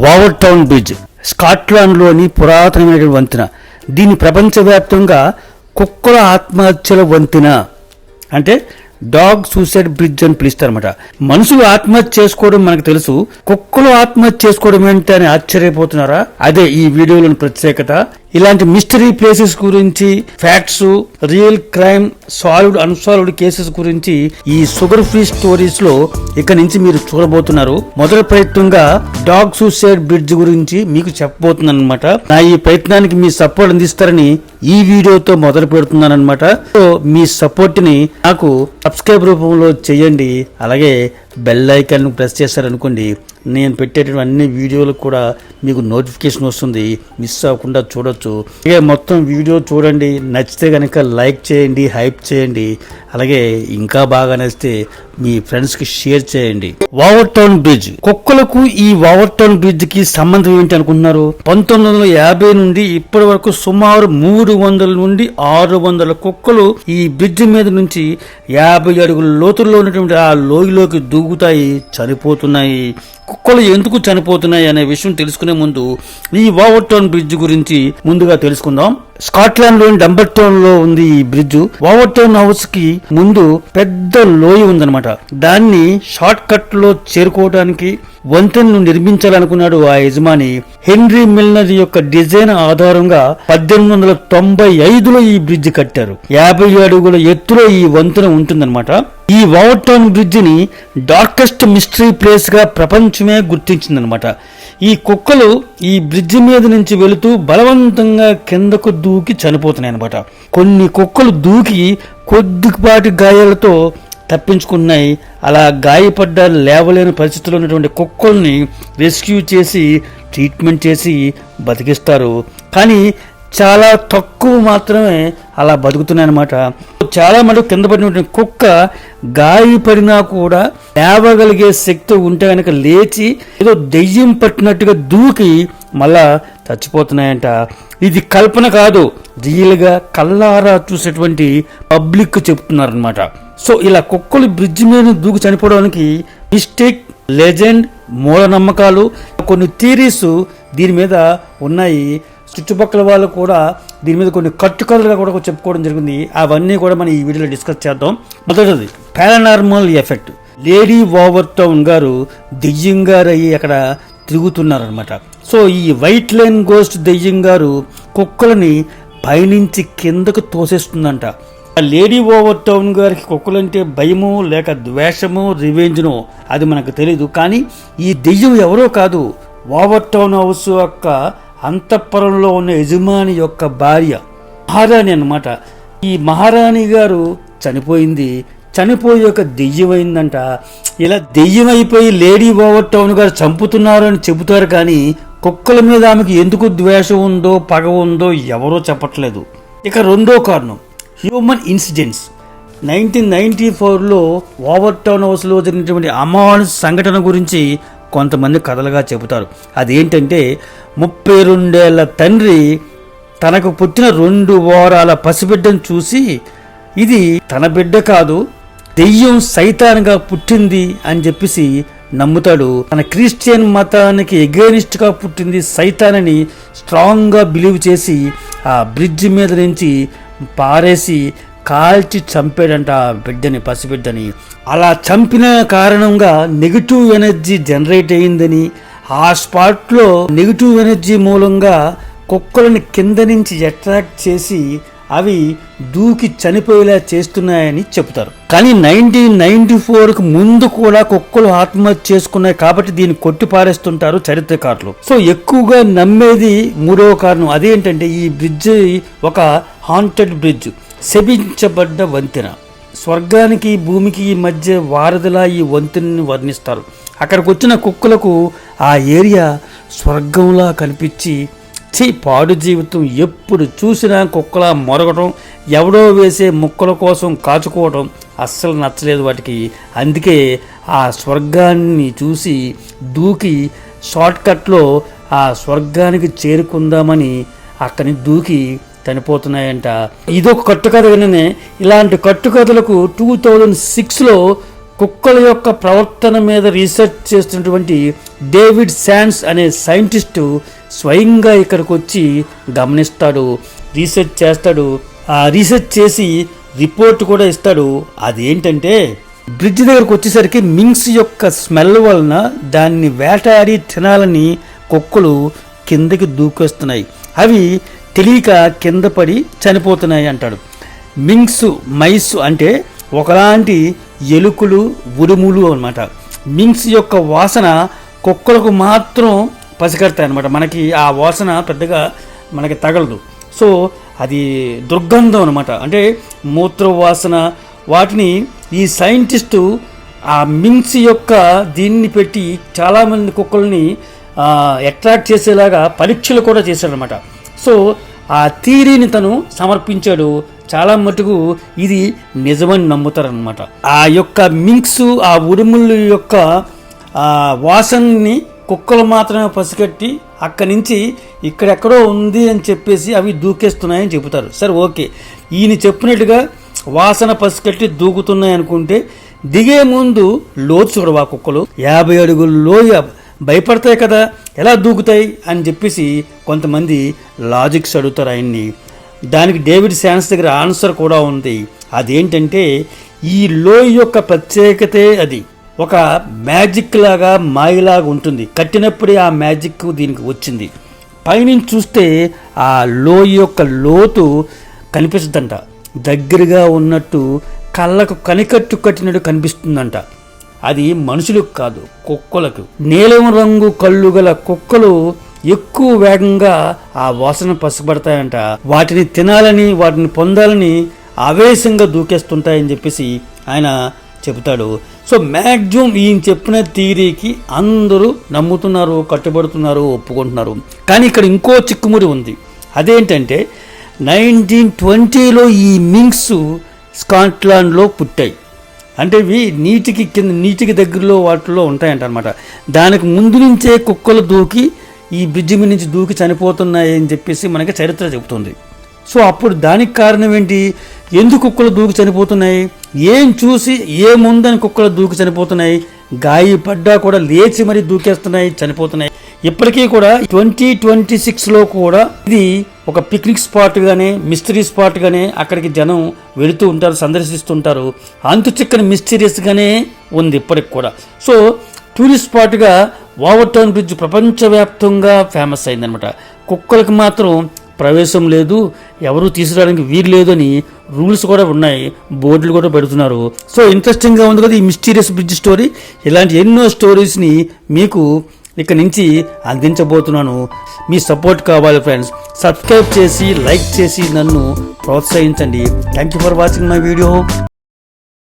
Waiver town bridge స్కాట్లాండ్లోని పురాతనమైన వంతెన. దీన్ని ప్రపంచవ్యాప్తంగా కుక్కల ఆత్మహత్యల వంతెన అంటే డాగ్ సూసైడ్ బ్రిడ్జ్ అని పిలుస్తారన్నమాట. మనుషులు ఆత్మహత్య చేసుకోవడం మనకు తెలుసు, కుక్కలు ఆత్మహత్య చేసుకోవడం ఏంటి అని ఆశ్చర్యపోతున్నారా? అదే ఈ వీడియోలోని ప్రత్యేకత. ఇలాంటి మిస్టరీ ప్లేసెస్ గురించి, facts, real crime, solved unsolved cases గురించి ఈ షుగర్ ఫ్రీ స్టోరీస్ లో ఇక నుంచి మీరు చూడబోతున్నారు. మొదటి ప్రయత్నంగా డాగ్ సూసైడ్ బ్రిడ్జ్ గురించి మీకు చెప్పబోతున్నాను అనమాట. నా ఈ ప్రయత్నానికి మీ సపోర్ట్ అందిస్తారని ఈ వీడియోతో మొదలు పెడుతున్నాను అనమాట. సో మీ సపోర్ట్ ని నాకు సబ్స్క్రైబ్ రూపంలో చేయండి. అలాగే బెల్ ఐకాన్ ప్రెస్ చేశారనుకోండి, నేను పెట్టేటువంటి అన్ని వీడియోలకు కూడా మీకు నోటిఫికేషన్ వస్తుంది, మిస్ అవ్వకుండా చూడొచ్చు. అలాగే మొత్తం వీడియో చూడండి, నచ్చితే కనుక లైక్ చేయండి, హైప్ చేయండి. అలాగే ఇంకా బాగా నచ్చితే మీ ఫ్రెండ్స్ కి షేర్ చేయండి. Waiver town bridge. కుక్కలకు ఈ వావర్ టౌన్ బ్రిడ్జ్ కి సంబంధం ఏంటి అనుకుంటున్నారు? 1950 నుండి ఇప్పటి వరకు సుమారు 300 నుండి 600 కుక్కలు ఈ బ్రిడ్జ్ మీద నుంచి 50 అడుగుల లోతుల్లో ఉన్నటువంటి ఆ లోయలోకి దూకుతాయి, చనిపోతున్నాయి. కుక్కలు ఎందుకు చనిపోతున్నాయి అనే విషయం తెలుసుకునే ముందు ఈ వావర్ టౌన్ బ్రిడ్జ్ గురించి ముందుగా తెలుసుకుందాం. స్కాట్లాండ్ లోని డంబర్టౌన్ లో ఉంది ఈ బ్రిడ్జ్. వావర్ టౌన్ హౌస్ కి ముందు పెద్ద లోయ ఉందన్నమాట. దాన్ని షార్ట్ కట్ లో చేరుకోవడానికి వంతెనను నిర్మించాలనుకున్నాడు ఆ యజమాని. హెన్రీ మిల్నర్ యొక్క డిజైన్ ఆధారంగా 1895లో ఈ బ్రిడ్జ్ కట్టారు. 50 అడుగుల ఎత్తులో ఈ వంతెన ఉంటుందన్నమాట. ఈ వావర్ టౌన్ బ్రిడ్జ్ ని డార్కెస్ట్ మిస్టరీ ప్లేస్ గా ప్రపంచమే గుర్తించిందనమాట. ఈ కుక్కలు ఈ బ్రిడ్జ్ మీద నుంచి వెళుతూ బలవంతంగా కిందకు దూకి చనిపోతున్నాయి అనమాట. కొన్ని కుక్కలు దూకి కొద్దిపాటి గాయాలతో తప్పించుకున్నాయి. అలా గాయపడ్డ లేవలేని పరిస్థితుల్లో ఉన్నటువంటి కుక్కల్ని రెస్క్యూ చేసి ట్రీట్మెంట్ చేసి బతికిస్తారు. కానీ చాలా తక్కువ మాత్రమే అలా బతుకుతున్నాయి అనమాట. చాలా మటుకు కింద పడినటువంటి కుక్క గాయపడినా కూడా లేవగలిగే శక్తి ఉంటే కనుక లేచి ఏదో దెయ్యం పట్టినట్టుగా దూకి మళ్ళా చచ్చిపోతున్నాయంట. ఇది కల్పన కాదు, రియల్ గా కళ్ళారా చూసేటువంటి పబ్లిక్ చెప్తున్నారనమాట. సో ఇలా కుక్కలు బ్రిడ్జ్ మీద దూకి చనిపోవడానికి మిస్టేక్, లెజెండ్, మూఢనమ్మకాలు, కొన్ని థియరీస్ దీని మీద ఉన్నాయి. చుట్టుపక్కల వాళ్ళు కూడా దీని మీద కొన్ని కట్టుకథలుగా కూడా చెప్పుకోవడం జరిగింది. అవన్నీ కూడా మనం ఈ వీడియోలో డిస్కస్ చేద్దాం. మొదటిది paranormal effect. Lady waiver town గారు దెయ్యం గారు అయ్యి అక్కడ తిరుగుతున్నారనమాట. సో ఈ వైట్ లైన్ గోస్ట్ దెయ్యం గారు కుక్కలని పైనుంచి కిందకు తోసేస్తుందంట. లేడీ ఓవర్ టౌన్ గారికి కుక్కలంటే భయమో లేక ద్వేషమో రివెంజ్నో అది మనకు తెలీదు. కానీ ఈ దెయ్యం ఎవరో కాదు, ఓవర్ టౌన్ హౌస్ యొక్క అంతఃపురంలో ఉన్న యజమాని యొక్క భార్య, మహారాణి అన్నమాట. ఈ మహారాణి గారు చనిపోయింది. చనిపోయి ఒక దెయ్యమైందంట. ఇలా దెయ్యం అయిపోయి లేడీ ఓవర్ టౌన్ గారు చంపుతున్నారు అని చెబుతారు, కానీ కుక్కల మీద ఆమెకు ఎందుకు ద్వేషం ఉందో పగ ఉందో ఎవరో చెప్పట్లేదు. ఇక రెండో కారణం హ్యూమన్ ఇన్సిడెంట్స్. 1994లో ఓవర్ టౌన్ హౌస్లో జరిగినటువంటి అమానుష సంఘటన గురించి కొంతమంది కథలుగా చెబుతారు. అదేంటంటే 32 ఏళ్ల తండ్రి తనకు పుట్టిన 2 వారాల పసిబిడ్డను చూసి ఇది తన బిడ్డ కాదు, దెయ్యం సైతాన్గా పుట్టింది అని చెప్పేసి నమ్ముతాడు. తన క్రిస్టియన్ మతానికి ఎగెనిస్ట్ గా పుట్టింది సైతాన్ అని స్ట్రాంగ్ గా బిలీవ్ చేసి ఆ బ్రిడ్జ్ మీద నుంచి పారేసి కాల్చి చంపాడంట ఆ బిడ్డని, పసిబిడ్డని. అలా చంపిన కారణంగా నెగిటివ్ ఎనర్జీ జనరేట్ అయ్యిందని, ఆ స్పాట్లో నెగిటివ్ ఎనర్జీ మూలంగా కుక్కలను కింద నుంచి అట్రాక్ట్ చేసి అవి దూకి చనిపోయేలా చేస్తున్నాయని చెప్తారు. కానీ 1994కు ముందు కూడా కుక్కలు ఆత్మహత్య చేసుకున్నాయి కాబట్టి దీన్ని కొట్టి పారేస్తుంటారు చరిత్రకారులు. సో ఎక్కువగా నమ్మేది మూడవ కారణం. అదేంటంటే ఈ బ్రిడ్జ్ ఒక హాంటెడ్ బ్రిడ్జ్, శపించబడ్డ వంతెన. స్వర్గానికి భూమికి మధ్య వారధిలా ఈ వంతెనని వర్ణిస్తారు. అక్కడికి వచ్చిన కుక్కలకు ఆ ఏరియా స్వర్గంలా కనిపించి పాడు జీవితం, ఎప్పుడు చూసినా కుక్కలా మొరగటం, ఎవడో వేసే ముక్కల కోసం కాచుకోవడం అస్సలు నచ్చలేదు వాటికి. అందుకే ఆ స్వర్గాన్ని చూసి దూకి షార్ట్ కట్లో ఆ స్వర్గానికి చేరుకుందామని అక్కడిని దూకి చనిపోతున్నాయంట. ఇదొక కట్టుకథ. ఇలాంటి కట్టుకథలకు 2006లో కుక్కల యొక్క ప్రవర్తన మీద రీసెర్చ్ చేస్తున్నటువంటి డేవిడ్ శాన్స్ అనే సైంటిస్టు స్వయంగా ఇక్కడికి వచ్చి గమనిస్తాడు, రీసెర్చ్ చేస్తాడు. ఆ రీసెర్చ్ చేసి రిపోర్ట్ కూడా ఇస్తాడు. అదేంటంటే బ్రిడ్జ్ దగ్గరకు వచ్చేసరికి మింక్స్ యొక్క స్మెల్ వలన దాన్ని వేటాడి తినాలని కుక్కలు కిందకి దూకొస్తున్నాయి. అవి తెలియక కింద పడి చనిపోతున్నాయి అంటాడు. మింక్స్ మైస్ అంటే ఒకలాంటి ఎలుకలు, ఉరుములు అన్నమాట. మింక్స్ యొక్క వాసన కుక్కలకు మాత్రం పసిగడతాయి అన్నమాట. మనకి ఆ వాసన పెద్దగా మనకి తగలదు. సో అది దుర్గంధం అనమాట, అంటే మూత్ర వాసన. వాటిని ఈ సైంటిస్టు ఆ మింక్స్ యొక్క దీన్ని పెట్టి చాలామంది కుక్కల్ని అట్రాక్ట్ చేసేలాగా పరీక్షలు కూడా చేశాడనమాట. సో ఆ థియరీని తను సమర్పించాడు. చాలా మటుకు ఇది నిజమని నమ్ముతారనమాట. ఆ యొక్క మింక్స్, ఆ ఉరుముల యొక్క వాసనని కుక్కలు మాత్రమే పసిగట్టి అక్కడి నుంచి ఇక్కడెక్కడో ఉంది అని చెప్పేసి అవి దూకేస్తున్నాయని చెబుతారు. సరే, ఓకే, ఈయన చెప్పినట్టుగా వాసన పసిగట్టి దూకుతున్నాయి అనుకుంటే దిగే ముందు లోతు చూడవా కుక్కలు 50 అడుగుల లోయ, భయపడతాయి కదా, ఎలా దూకుతాయి అని చెప్పేసి కొంతమంది లాజిక్స్ అడుగుతారు ఆయన్ని. దానికి డేవిడ్ శాన్స్ దగ్గర ఆన్సర్ కూడా ఉంది. అదేంటంటే ఈ లోయ యొక్క ప్రత్యేకతే అది ఒక మ్యాజిక్ లాగా, మాయలాగా ఉంటుంది. కట్టినప్పుడే ఆ మ్యాజిక్ దీనికి వచ్చింది. పైనుంచి చూస్తే ఆ లోయ యొక్క లోతు కనిపిస్తుందంట, దగ్గరగా ఉన్నట్టు కళ్ళకు కనికట్టు కట్టినట్టు కనిపిస్తుందంట. అది మనుషులకు కాదు, కుక్కలకు. నీలం రంగు కళ్ళు గల కుక్కలు ఎక్కువ వేగంగా ఆ వాసన పసిపడతాయంట. వాటిని తినాలని, వాటిని పొందాలని ఆవేశంగా దూకేస్తుంటాయని చెప్పేసి ఆయన చెబుతాడు. సో మ్యాక్సిమం ఈయన చెప్పిన థియరీకి అందరూ నమ్ముతున్నారు, కట్టుబడుతున్నారు, ఒప్పుకుంటున్నారు. కానీ ఇక్కడ ఇంకో చిక్కుముడి ఉంది. అదేంటంటే 1920లో ఈ మింక్స్ స్కాట్లాండ్లో పుట్టాయి. అంటే ఇవి నీటికి దగ్గరలో వాటిలో ఉంటాయంట అనమాట. దానికి ముందు నుంచే కుక్కలు దూకి ఈ బ్రిడ్జి మీద నుంచి దూకి చనిపోతున్నాయి అని చెప్పేసి మనకి చరిత్ర చెబుతుంది. సో అప్పుడు దానికి కారణం ఏంటి? ఎందుకు కుక్కలు దూకి చనిపోతున్నాయి? ఏం చూసి ఏముందని కుక్కలు దూకి చనిపోతున్నాయి? గాయపడ్డా కూడా లేచి మరీ దూకేస్తున్నాయి, చనిపోతున్నాయి. ఇప్పటికీ కూడా 2026లో కూడా ఇది ఒక పిక్నిక్ స్పాట్ గానే, మిస్టరీ స్పాట్ గానే అక్కడికి జనం వెళుతూ ఉంటారు, సందర్శిస్తుంటారు. అంతు చిక్కని మిస్టీరియస్ గానే ఉంది ఇప్పటికి కూడా. సో టూరిస్ట్ స్పాట్గా ఓవర్ టౌన్ బ్రిడ్జ్ ప్రపంచవ్యాప్తంగా ఫేమస్ అయిందనమాట. కుక్కలకు మాత్రం ప్రవేశం లేదు, ఎవరు తీసుకురావడానికి వీలు లేదు అని రూల్స్ కూడా ఉన్నాయి, బోర్డులు కూడా పెడుతున్నారు. సో ఇంట్రెస్టింగ్గా ఉంది కదా ఈ మిస్టీరియస్ బ్రిడ్జ్ స్టోరీ. ఇలాంటి ఎన్నో స్టోరీస్ని మీకు ఇక నుంచి అందించబోతున్నాను. మీ సపోర్ట్ కావాలి ఫ్రెండ్స్. సబ్స్క్రైబ్ చేసి, లైక్ చేసి నన్ను ప్రోత్సహించండి. Thank you for watching my video.